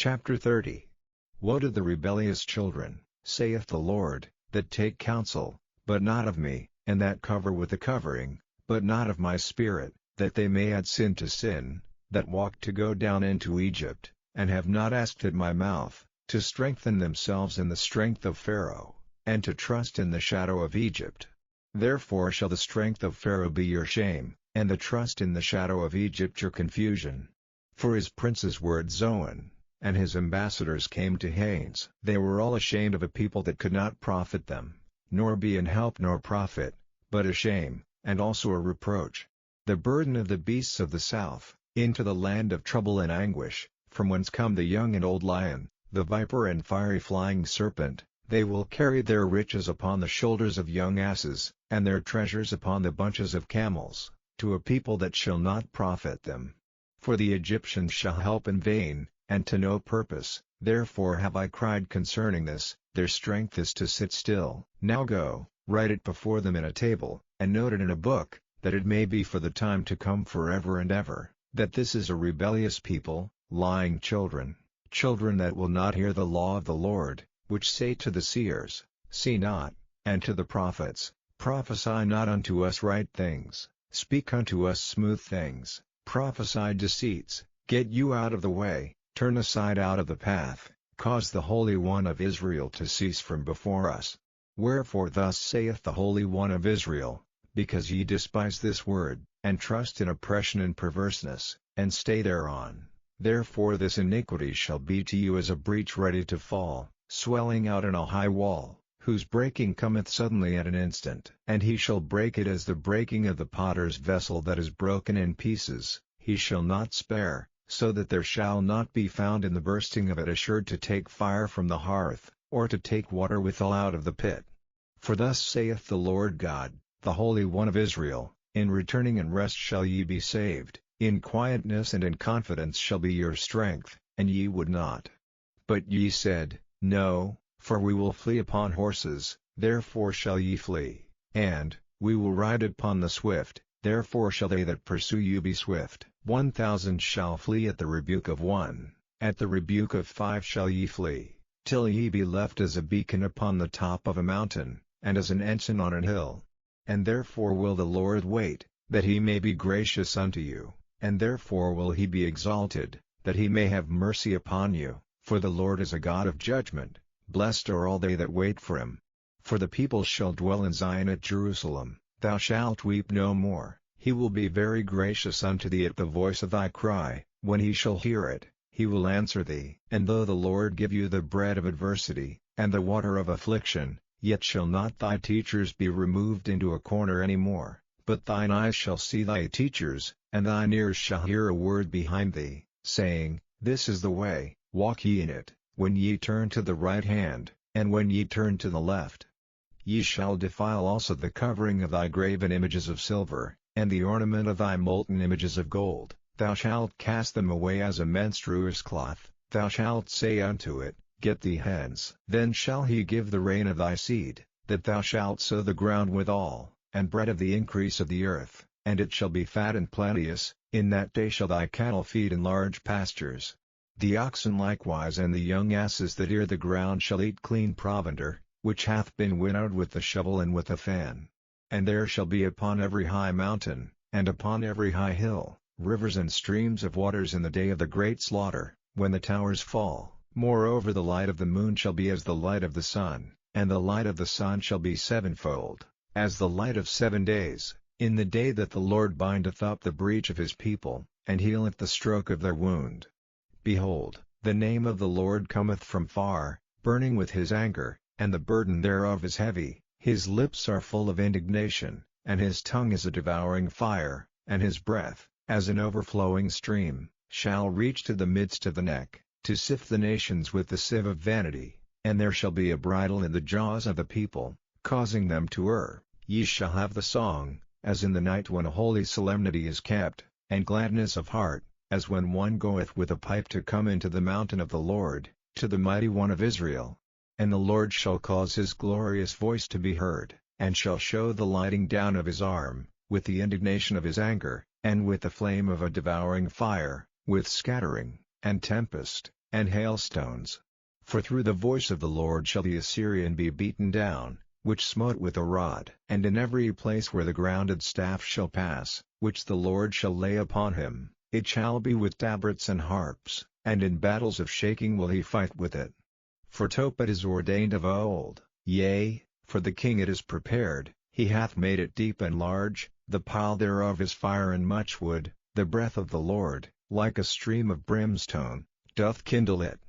Chapter 30. Woe to the rebellious children, saith the Lord, that take counsel, but not of me, and that cover with the covering, but not of my spirit, that they may add sin to sin, that walk to go down into Egypt, and have not asked at my mouth, to strengthen themselves in the strength of Pharaoh, and to trust in the shadow of Egypt. Therefore shall the strength of Pharaoh be your shame, and the trust in the shadow of Egypt your confusion. For his princes were at Zoan, and his ambassadors came to Hanes. They were all ashamed of a people that could not profit them, nor be an help nor profit, but a shame, and also a reproach. The burden of the beasts of the south, into the land of trouble and anguish, from whence come the young and old lion, the viper and fiery flying serpent. They will carry their riches upon the shoulders of young asses, and their treasures upon the bunches of camels, to a people that shall not profit them. For the Egyptians shall help in vain, and to no purpose. Therefore have I cried concerning this, their strength is to sit still. Now go, write it before them in a table, and note it in a book, that it may be for the time to come forever and ever, that this is a rebellious people, lying children, children that will not hear the law of the Lord, which say to the seers, See not, and to the prophets, Prophesy not unto us right things, speak unto us smooth things, prophesy deceits, get you out of the way, turn aside out of the path, cause the Holy One of Israel to cease from before us. Wherefore thus saith the Holy One of Israel, because ye despise this word, and trust in oppression and perverseness, and stay thereon, therefore this iniquity shall be to you as a breach ready to fall, swelling out in a high wall, whose breaking cometh suddenly at an instant. And he shall break it as the breaking of the potter's vessel that is broken in pieces, he shall not spare, so that there shall not be found in the bursting of it assured to take fire from the hearth, or to take water withal out of the pit. For thus saith the Lord God, the Holy One of Israel, in returning and rest shall ye be saved, in quietness and in confidence shall be your strength, and ye would not. But ye said, No, for we will flee upon horses, therefore shall ye flee, and, we will ride upon the swift, therefore shall they that pursue you be swift. 1,000 shall flee at the rebuke of one, at the rebuke of 5 shall ye flee, till ye be left as a beacon upon the top of a mountain, and as an ensign on an hill. And therefore will the Lord wait, that he may be gracious unto you, and therefore will he be exalted, that he may have mercy upon you, for the Lord is a God of judgment. Blessed are all they that wait for him. For the people shall dwell in Zion at Jerusalem, thou shalt weep no more. He will be very gracious unto thee at the voice of thy cry. When he shall hear it, he will answer thee. And though the Lord give you the bread of adversity, and the water of affliction, yet shall not thy teachers be removed into a corner any more, but thine eyes shall see thy teachers, and thine ears shall hear a word behind thee, saying, This is the way, walk ye in it, when ye turn to the right hand, and when ye turn to the left. Ye shall defile also the covering of thy graven images of silver, and the ornament of thy molten images of gold. Thou shalt cast them away as a menstruous cloth. Thou shalt say unto it, Get thee hence. Then shall he give the rain of thy seed, that thou shalt sow the ground withal, and bread of the increase of the earth, and it shall be fat and plenteous. In that day shall thy cattle feed in large pastures. The oxen likewise and the young asses that ear the ground shall eat clean provender, which hath been winnowed with the shovel and with the fan. And there shall be upon every high mountain, and upon every high hill, rivers and streams of waters in the day of the great slaughter, when the towers fall. Moreover the light of the moon shall be as the light of the sun, and the light of the sun shall be sevenfold, as the light of 7 days, in the day that the Lord bindeth up the breach of his people, and healeth the stroke of their wound. Behold, the name of the Lord cometh from far, burning with his anger, and the burden thereof is heavy. His lips are full of indignation, and his tongue is a devouring fire, and his breath, as an overflowing stream, shall reach to the midst of the neck, to sift the nations with the sieve of vanity. And there shall be a bridle in the jaws of the people, causing them to err. Ye shall have the song, as in the night when a holy solemnity is kept, and gladness of heart, as when one goeth with a pipe to come into the mountain of the Lord, to the mighty One of Israel. And the Lord shall cause his glorious voice to be heard, and shall show the lighting down of his arm, with the indignation of his anger, and with the flame of a devouring fire, with scattering, and tempest, and hailstones. For through the voice of the Lord shall the Assyrian be beaten down, which smote with a rod. And in every place where the grounded staff shall pass, which the Lord shall lay upon him, it shall be with tabrets and harps, and in battles of shaking will he fight with it. For Tophet is ordained of old, yea, for the king it is prepared, he hath made it deep and large, the pile thereof is fire and much wood, the breath of the Lord, like a stream of brimstone, doth kindle it.